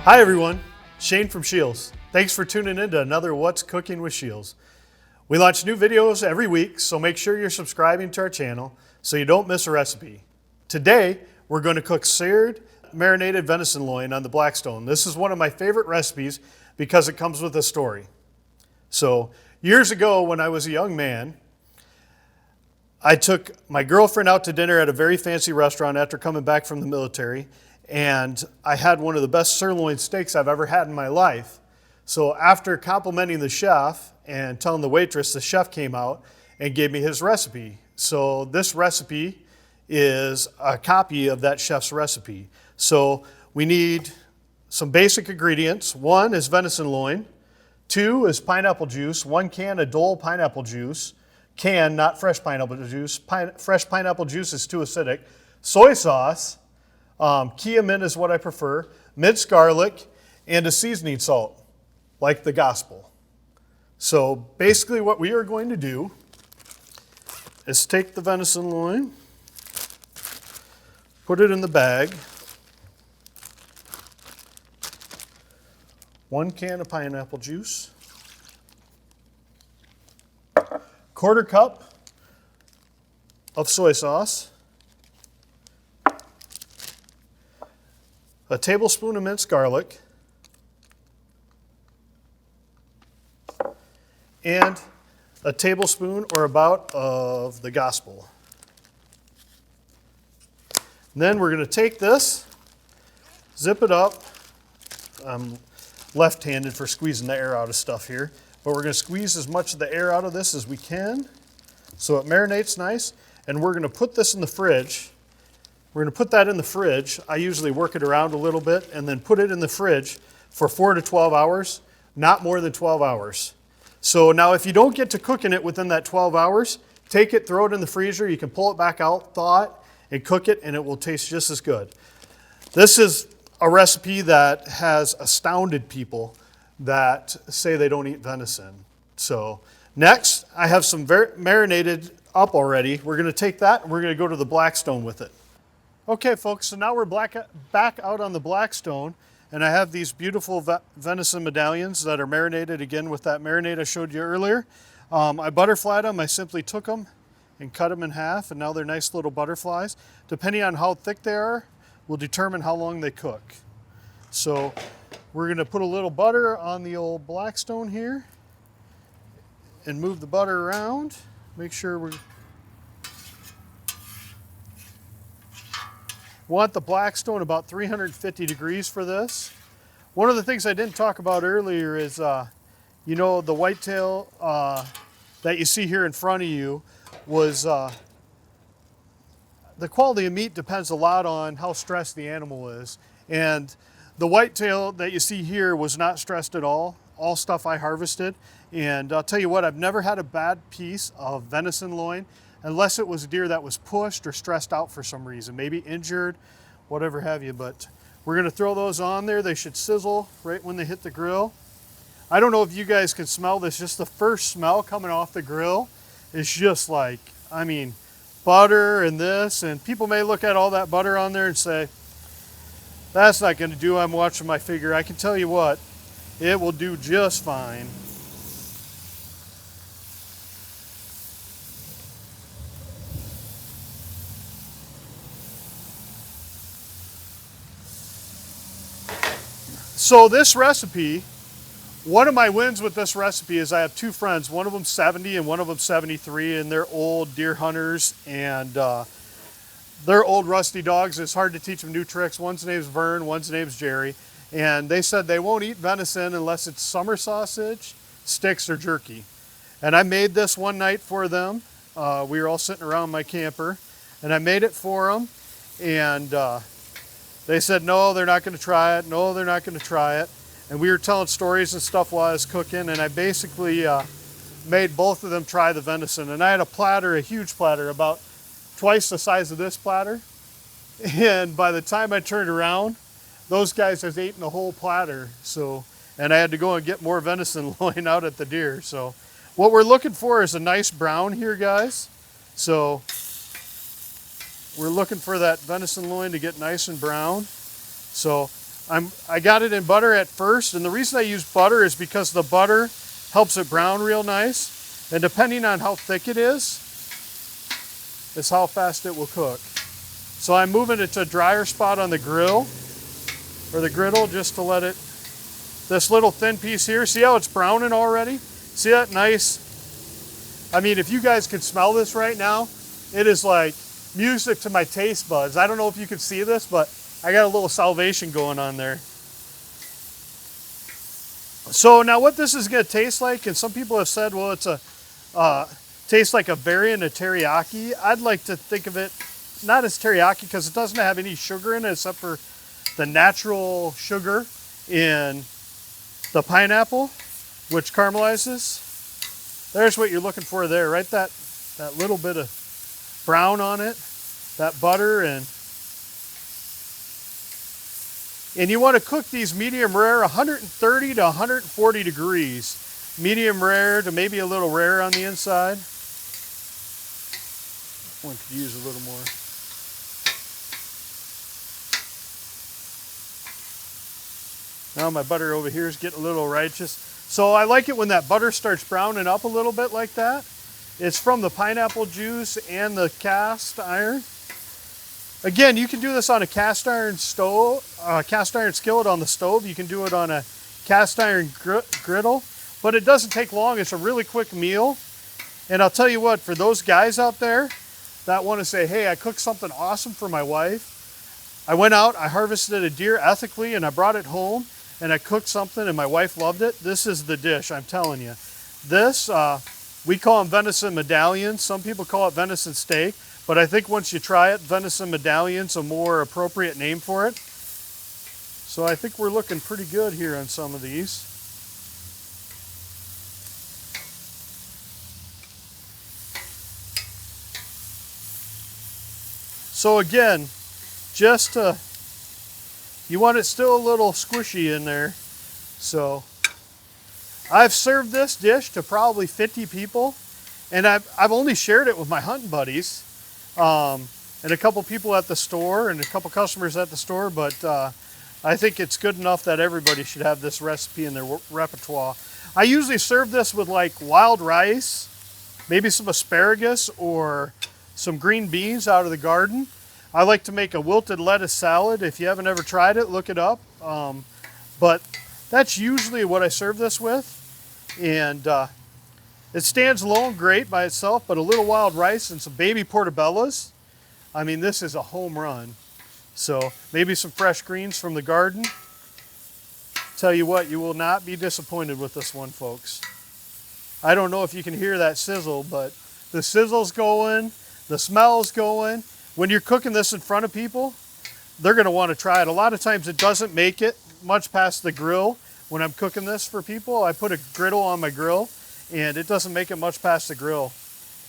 Hi everyone, Shane from SCHEELS. Thanks for tuning in to another What's Cooking with SCHEELS. We launch new videos every week, so make sure you're subscribing to our channel so you don't miss a recipe. Today, we're going to cook seared, marinated venison loin on the Blackstone. This is one of my favorite recipes because it comes with a story. So, years ago when I was a young man, I took my girlfriend out to dinner at a very fancy restaurant after coming back from the military, and I had one of the best sirloin steaks I've ever had in my life. So after complimenting the chef and telling the waitress, the chef came out and gave me his recipe. So this recipe is a copy of that chef's recipe. So we need some basic ingredients. 1 is venison loin. 2 is pineapple juice. 1 can of Dole pineapple juice. Can, not fresh pineapple juice. Fresh pineapple juice is too acidic. Soy sauce. Kia mint is what I prefer, minced garlic, and a seasoning salt, like the gospel. So basically what we are going to do is take the venison loin, put it in the bag, 1 can of pineapple juice, 1/4 cup of soy sauce, a tablespoon of minced garlic, and a tablespoon or about of the gospel. And then we're going to take this, zip it up. I'm left-handed for squeezing the air out of stuff here, but we're going to squeeze as much of the air out of this as we can so it marinates nice. And we're going to put this in the fridge. We're going to put that in the fridge. I usually work it around a little bit and then put it in the fridge for 4 to 12 hours, not more than 12 hours. So now if you don't get to cooking it within that 12 hours, take it, throw it in the freezer. You can pull it back out, thaw it, and cook it, and it will taste just as good. This is a recipe that has astounded people that say they don't eat venison. So next, I have some marinated up already. We're going to take that and we're going to go to the Blackstone with it. Okay folks, so now we're back out on the Blackstone, and I have these beautiful venison medallions that are marinated again with that marinade I showed you earlier. I butterflied them. I simply took them and cut them in half, and now they're nice little butterflies. Depending on how thick they are will determine how long they cook. So we're going to put a little butter on the old Blackstone here and move the butter around. Make sure we want the Blackstone about 350 degrees for this. One of the things I didn't talk about earlier is, you know, the whitetail that you see here in front of you was, the quality of meat depends a lot on how stressed the animal is. And the whitetail that you see here was not stressed at all stuff I harvested. And I'll tell you what, I've never had a bad piece of venison loin unless it was a deer that was pushed or stressed out for some reason, maybe injured, whatever have you. But we're going to throw those on there. They should sizzle right when they hit the grill. I don't know if you guys can smell this. Just the first smell coming off the grill is just like, I mean, butter and this. And people may look at all that butter on there and say, that's not going to do. I'm watching my figure. I can tell you what, it will do just fine. So this recipe, one of my wins with this recipe is I have 2 friends. One of them 70 and one of them 73, and they're old deer hunters, and they're old rusty dogs. It's hard to teach them new tricks. One's name's Vern, one's name's Jerry, and they said they won't eat venison unless it's summer sausage, sticks, or jerky. And I made this one night for them. We were all sitting around my camper, and I made it for them, and they said, no, they're not going to try it. No, they're not going to try it. And we were telling stories and stuff while I was cooking, and I basically made both of them try the venison. And I had a platter, a huge platter, about twice the size of this platter. And by the time I turned around, those guys had eaten the whole platter. So, and I had to go and get more venison loin out at the deer. So what we're looking for is a nice brown here, guys. So we're looking for that venison loin to get nice and brown. So I got it in butter at first, and the reason I use butter is because the butter helps it brown real nice, and depending on how thick it is how fast it will cook. So I'm moving it to a drier spot on the grill, or the griddle, just to let it, this little thin piece here, see how it's browning already? See that nice, I mean, if you guys could smell this right now, it is like music to my taste buds. I don't know if you can see this, but I got a little salivation going on there. So now what this is going to taste like, and some people have said, well, it's a tastes like a variant of teriyaki. I'd like to think of it not as teriyaki because it doesn't have any sugar in it except for the natural sugar in the pineapple, which caramelizes. There's what you're looking for there, right? That little bit of brown on it, that butter, and you want to cook these medium rare, 130 to 140 degrees. Medium rare to maybe a little rare on the inside. One could use a little more. Now my butter over here is getting a little righteous. So I like it when that butter starts browning up a little bit like that. It's from the pineapple juice and the cast iron. Again, you can do this on a cast iron stove, cast iron skillet on the stove. You can do it on a cast iron griddle, but it doesn't take long. It's a really quick meal. And I'll tell you what, for those guys out there that want to say, hey, I cooked something awesome for my wife. I went out, I harvested a deer ethically, and I brought it home, and I cooked something, and my wife loved it. This is the dish, I'm telling you. This, we call them venison medallions. Some people call it venison steak, but I think once you try it, venison medallion's a more appropriate name for it. So I think we're looking pretty good here on some of these. So again, just you want it still a little squishy in there. So I've served this dish to probably 50 people, and I've only shared it with my hunting buddies and a couple people at the store and a couple customers at the store, but I think it's good enough that everybody should have this recipe in their repertoire. I usually serve this with like wild rice, maybe some asparagus or some green beans out of the garden. I like to make a wilted lettuce salad. If you haven't ever tried it, look it up. But that's usually what I serve this with. And it stands alone great by itself, but a little wild rice and some baby portobellos. I mean, this is a home run. So maybe some fresh greens from the garden. Tell you what, you will not be disappointed with this one, folks. I don't know if you can hear that sizzle, but the sizzle's going, the smell's going. When you're cooking this in front of people, they're going to want to try it. A lot of times it doesn't make it much past the grill. When I'm cooking this for people, I put a griddle on my grill, and it doesn't make it much past the grill.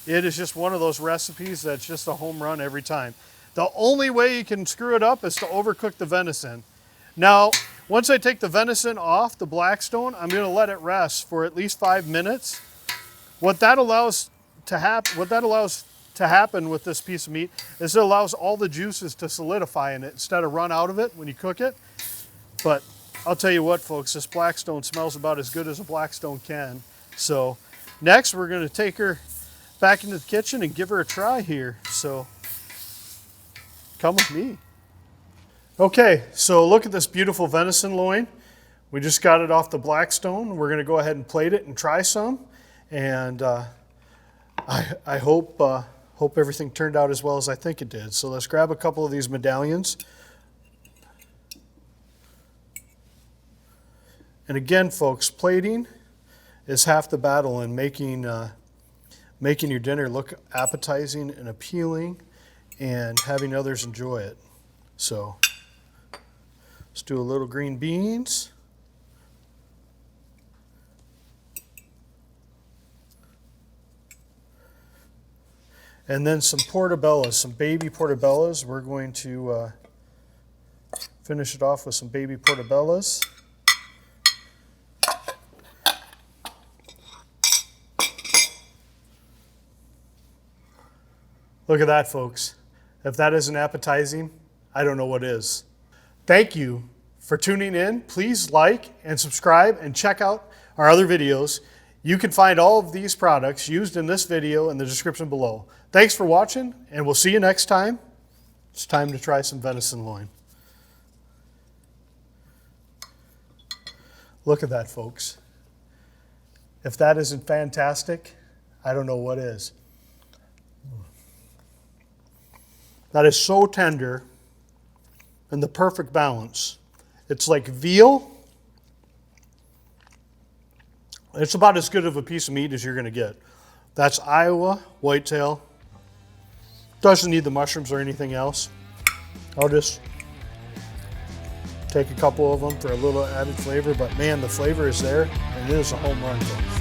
It is just one of those recipes that's just a home run every time. The only way you can screw it up is to overcook the venison. Now, once I take the venison off the Blackstone, I'm going to let it rest for at least 5 minutes. What that allows to happen with this piece of meat is it allows all the juices to solidify in it instead of run out of it when you cook it. But I'll tell you what, folks, this Blackstone smells about as good as a Blackstone can. So next, we're going to take her back into the kitchen and give her a try here. So come with me. Okay, so look at this beautiful venison loin. We just got it off the Blackstone. We're going to go ahead and plate it and try some. And I hope everything turned out as well as I think it did. So let's grab a couple of these medallions. And again, folks, plating is half the battle in making your dinner look appetizing and appealing and having others enjoy it. So let's do a little green beans. And then some portobellos, some baby portobellos. We're going to finish it off with some baby portobellos. Look at that, folks. If that isn't appetizing, I don't know what is. Thank you for tuning in. Please like and subscribe and check out our other videos. You can find all of these products used in this video in the description below. Thanks for watching, and we'll see you next time. It's time to try some venison loin. Look at that, folks. If that isn't fantastic, I don't know what is. That is so tender and the perfect balance. It's like veal. It's about as good of a piece of meat as you're going to get. That's Iowa whitetail. Doesn't need the mushrooms or anything else. I'll just take a couple of them for a little added flavor, but man, the flavor is there, and it is a home run, folks.